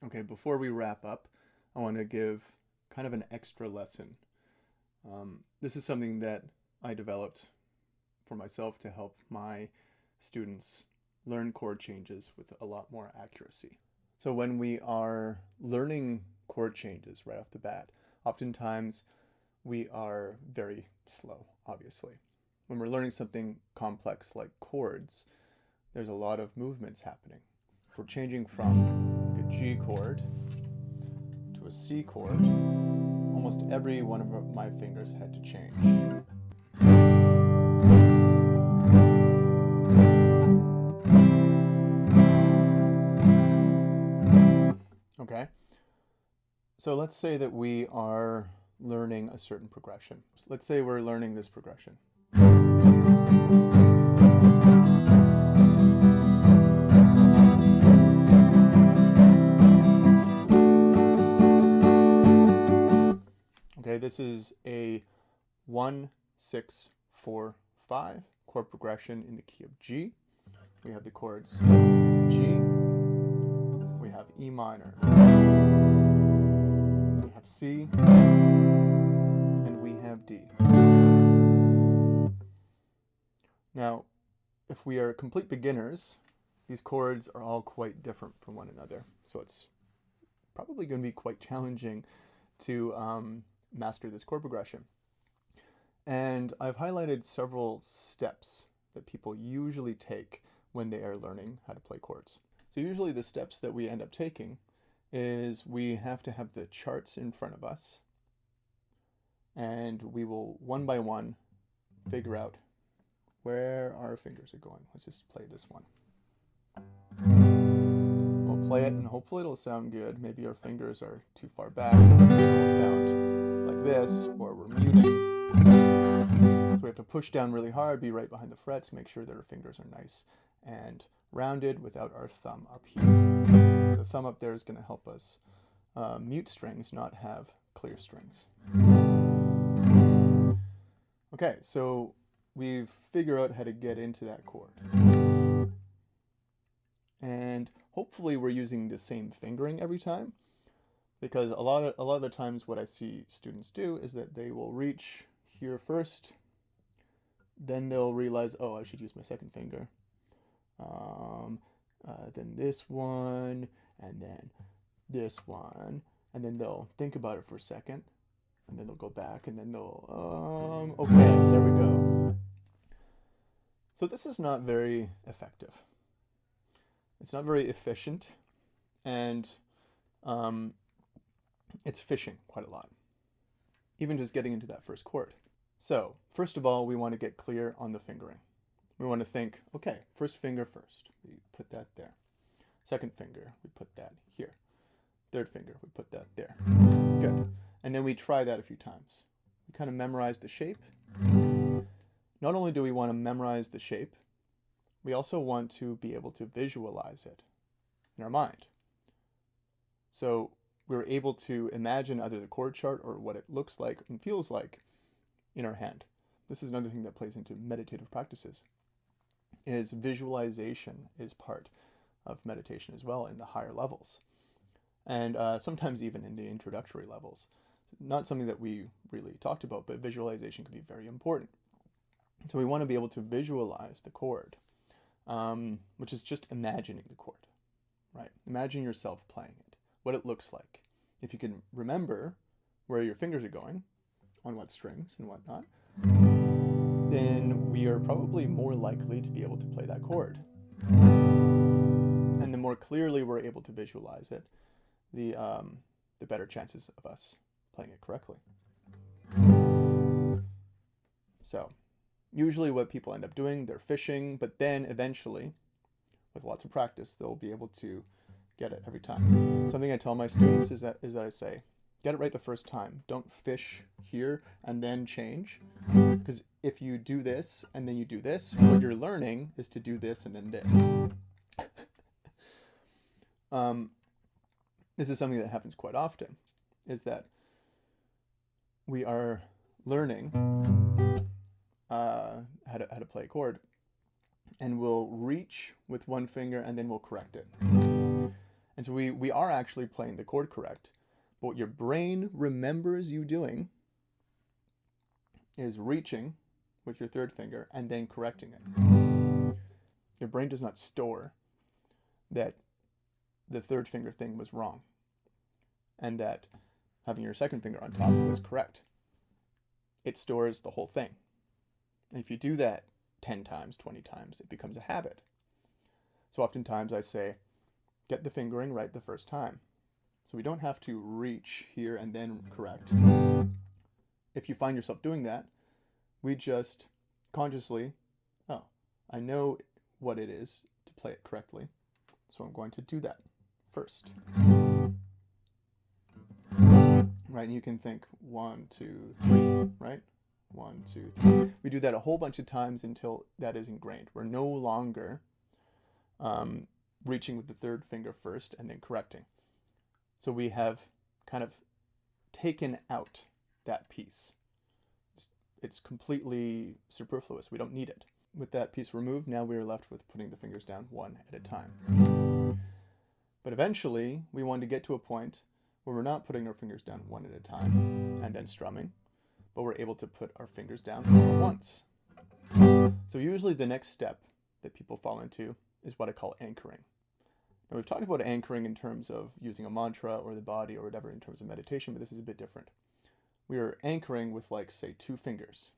Okay, before we wrap up, I want to give kind of an extra lesson. This is something that I developed for myself to help my students learn chord changes with a lot more accuracy. So when we are learning chord changes right off the bat, oftentimes we are very slow, obviously. When we're learning something complex like chords, there's a lot of movements happening. If we're changing from like a G chord to a C chord, almost every one of my fingers had to change. Okay, so let's say that we are learning a certain progression. Let's say we're learning this progression. Okay, this is a 1, 6, 4, 5 chord progression in the key of G. We have the chords G, we have E minor, we have C, and we have D. Now, if we are complete beginners, these chords are all quite different from one another, so it's probably going to be quite challenging to master this chord progression. And I've highlighted several steps that people usually take when they are learning how to play chords. So usually the steps that we end up taking is we have to have the charts in front of us, and we will one by one figure out where our fingers are going. Let's just play this one. We'll play it and hopefully it'll sound good. Maybe our fingers are too far back. It'll sound like this, or we're muting. So we have to push down really hard, be right behind the frets, make sure that our fingers are nice and rounded without our thumb up here. So the thumb up there is going to help us mute strings, not have clear strings. Okay, so we've figured out how to get into that chord. And hopefully we're using the same fingering every time, because a lot of the times what I see students do is that they will reach here first, then they'll realize, oh, I should use my second finger, then this one, and then this one, and then they'll think about it for a second, and then they'll go back, and then they'll, okay, there we go. So this is not very effective. It's not very efficient, and it's fishing quite a lot, even just getting into that first chord. So first of all, we want to get clear on the fingering. We want to think, okay, first finger first, we put that there. Second finger, we put that here. Third finger, we put that there. Good. And then we try that a few times. We kind of memorize the shape. Not only do we want to memorize the shape, we also want to be able to visualize it in our mind. So we're able to imagine either the chord chart or what it looks like and feels like in our hand. This is another thing that plays into meditative practices, is visualization is part of meditation as well in the higher levels. And sometimes even in the introductory levels. Not something that we really talked about, but visualization can be very important. So we want to be able to visualize the chord, which is just imagining the chord, right? Imagine yourself playing it, what it looks like. If you can remember where your fingers are going, on what strings and whatnot, then we are probably more likely to be able to play that chord. And the more clearly we're able to visualize it, the better chances of us playing it correctly. So usually what people end up doing, they're fishing, but then eventually, with lots of practice, they'll be able to get it every time. Something I tell my students is that I say, get it right the first time. Don't fish here and then change. Because if you do this and then you do this, what you're learning is to do this and then this. This is something that happens quite often, is that we are learning how to play a chord, and we'll reach with one finger and then we'll correct it. And And so we are actually playing the chord correct. But what your brain remembers you doing is reaching with your third finger and then correcting it. Your brain does not store that the third finger thing was wrong and that having your second finger on top was correct. It stores the whole thing. And if you do that 10 times, 20 times, it becomes a habit. So oftentimes I say, get the fingering right the first time. So we don't have to reach here and then correct. If you find yourself doing that, we just consciously, oh, I know what it is to play it correctly, so I'm going to do that first. Right, and you can think 1, 2, 3, right? 1, 2, 3. We do that a whole bunch of times until that is ingrained. We're no longer reaching with the third finger first and then correcting. So we have kind of taken out that piece. It's completely superfluous. We don't need it. With that piece removed, now we are left with putting the fingers down one at a time. But eventually, we want to get to a point where we're not putting our fingers down one at a time and then strumming, but we're able to put our fingers down all at once. So usually the next step that people fall into is what I call anchoring. Now we've talked about anchoring in terms of using a mantra or the body or whatever in terms of meditation, but this is a bit different. We are anchoring with, like, say, 2 fingers.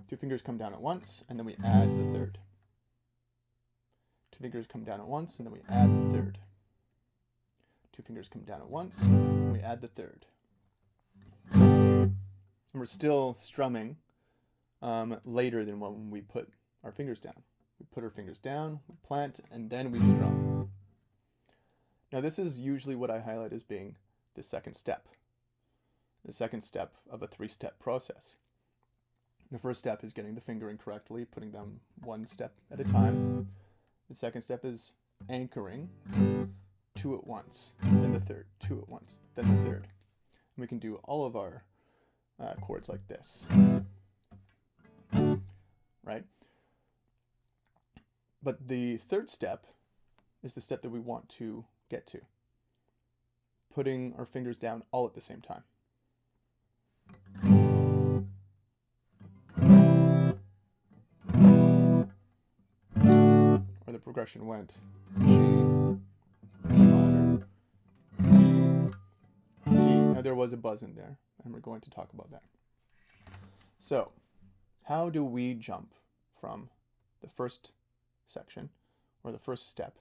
2 fingers come down at once, and then we add the third. 2 fingers come down at once, and then we add the third. 2 fingers come down at once, and we add the third. And we're still strumming later than when we put our fingers down. We put our fingers down, we plant, and then we strum. Now this is usually what I highlight as being the second step. The second step of a 3-step process. The first step is getting the fingering correctly, putting them 1 step at a time. The second step is anchoring 2 at once, then the third, 2 at once, then the third. And we can do all of our chords like this, right? But the third step is the step that we want to get to, putting our fingers down all at the same time. Or the progression went G, minor, C, G. Now there was a buzz in there, and we're going to talk about that. So, how do we jump from the first section, or the first step,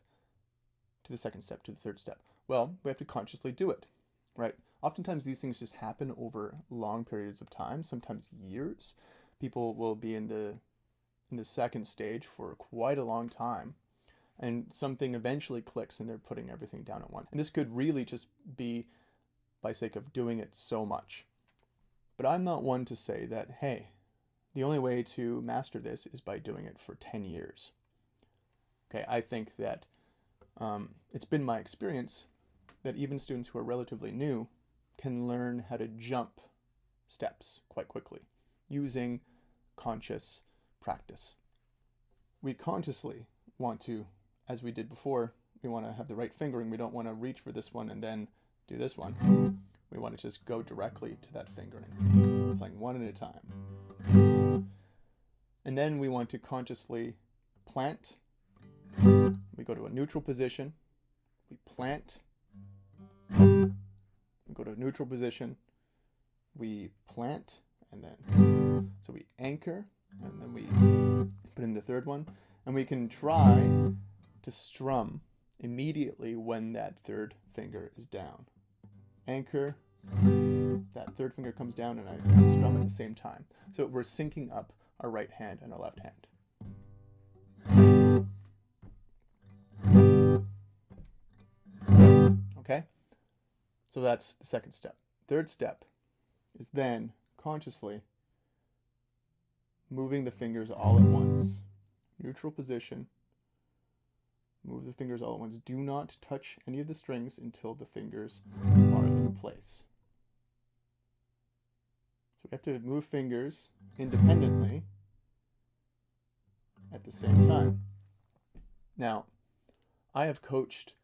to the second step, to the third step? Well, we have to consciously do it, right? Oftentimes these things just happen over long periods of time, sometimes years. People will be in the second stage for quite a long time, and something eventually clicks and they're putting everything down at once. And this could really just be by sake of doing it so much. But I'm not one to say that, hey, the only way to master this is by doing it for 10 years. Okay, I think that it's been my experience that even students who are relatively new can learn how to jump steps quite quickly using conscious practice. We consciously want to, as we did before, we want to have the right fingering. We don't want to reach for this one and then do this one. We want to just go directly to that fingering, playing one at a time. And then we want to consciously plant. We go to a neutral position. We plant. We go to a neutral position. We plant, and then so we anchor, and then we put in the third one, and we can try to strum immediately when that third finger is down. Anchor, that third finger comes down, and I strum at the same time. So we're syncing up our right hand and our left hand. Okay? So that's the second step. Third step is then consciously moving the fingers all at once. Neutral position. Move the fingers all at once. Do not touch any of the strings until the fingers are in place. So we have to move fingers independently at the same time. Now, I have coached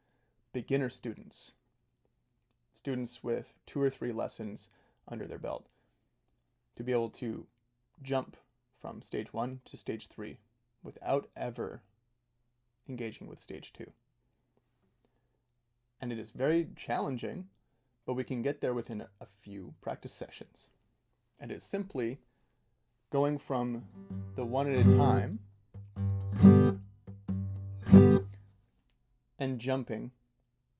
beginner students, students with 2 or 3 lessons under their belt, to be able to jump from stage 1 to stage 3 without ever engaging with stage 2. And it is very challenging, but we can get there within a few practice sessions. And it's simply going from the one at a time and jumping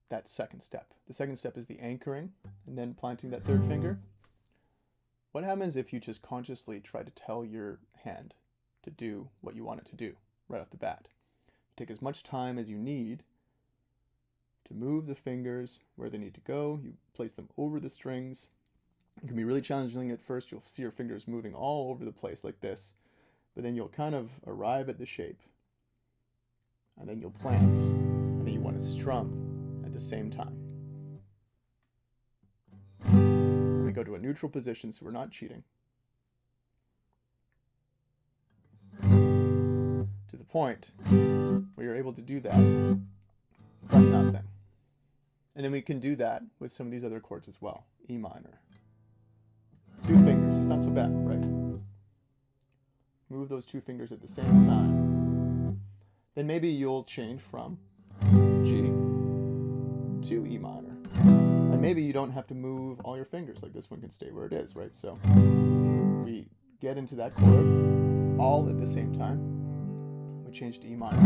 that second step. The second step is the anchoring and then planting that third finger. What happens if you just consciously try to tell your hand to do what you want it to do right off the bat? Take as much time as you need to move the fingers where they need to go. You place them over the strings. It can be really challenging at first. You'll see your fingers moving all over the place like this, but then you'll kind of arrive at the shape, and then you'll plant, and then you want to strum at the same time. We go to a neutral position so we're not cheating. To the point where you're able to do that from nothing. And then we can do that with some of these other chords as well. E minor. 2 fingers, it's not so bad, right? Move those 2 fingers at the same time. Then maybe you'll change from G to E minor. And maybe you don't have to move all your fingers, like this one can stay where it is, right? So we get into that chord all at the same time. We change to E minor.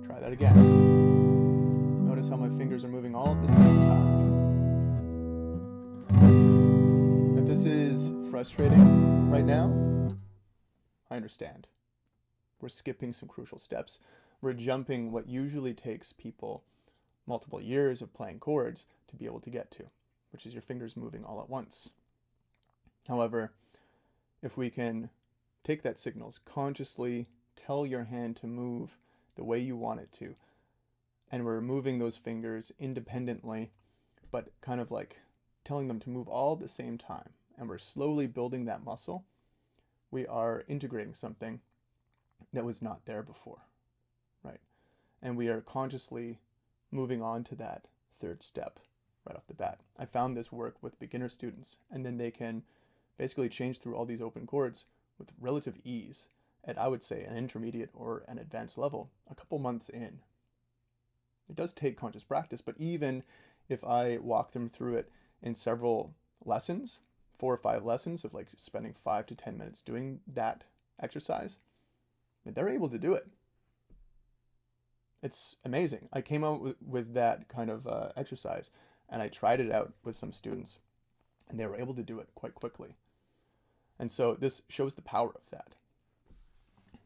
Try that again. Notice how my fingers are moving all at the same time. If this is frustrating right now, I understand. We're skipping some crucial steps. We're jumping what usually takes people multiple years of playing chords to be able to get to, which is your fingers moving all at once. However, if we can take that signals, consciously tell your hand to move the way you want it to, and we're moving those fingers independently, but kind of like telling them to move all at the same time, and we're slowly building that muscle, we are integrating something that was not there before, right? And we are consciously moving on to that third step right off the bat. I found this work with beginner students, and then they can basically change through all these open chords with relative ease at, I would say, an intermediate or an advanced level a couple months in. It does take conscious practice, but even if I walk them through it in several lessons, 4 or 5 lessons of like spending 5 to 10 minutes doing that exercise, they're able to do it. It's amazing. I came out with that kind of exercise, and I tried it out with some students, and they were able to do it quite quickly. And so this shows the power of that.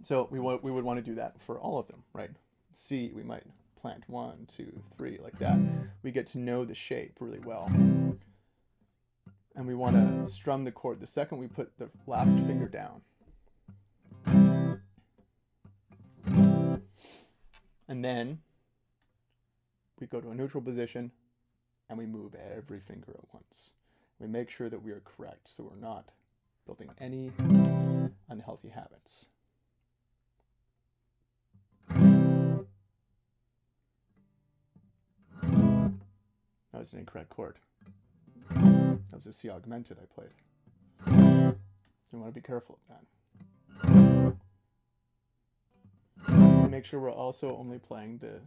So we would want to do that for all of them, right? C, we might plant 1, 2, 3, like that. We get to know the shape really well. And we want to strum the chord the second we put the last finger down. And then we go to a neutral position and we move every finger at once. We make sure that we are correct so we're not building any unhealthy habits. That was an incorrect chord. That was a C augmented I played. You want to be careful of that. And make sure we're also only playing the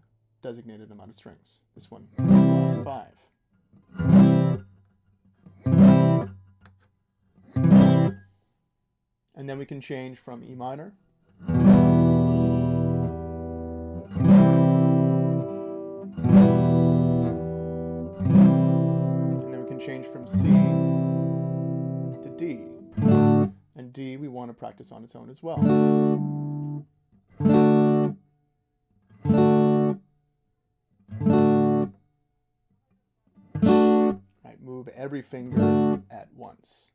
designated amount of strings. This one is the last 5. And then we can change from E minor change from C to D. And D we want to practice on its own as well. Right, move every finger at once.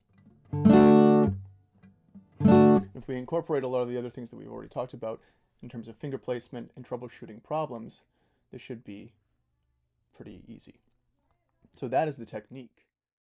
If we incorporate a lot of the other things that we've already talked about in terms of finger placement and troubleshooting problems, this should be pretty easy. So that is the technique.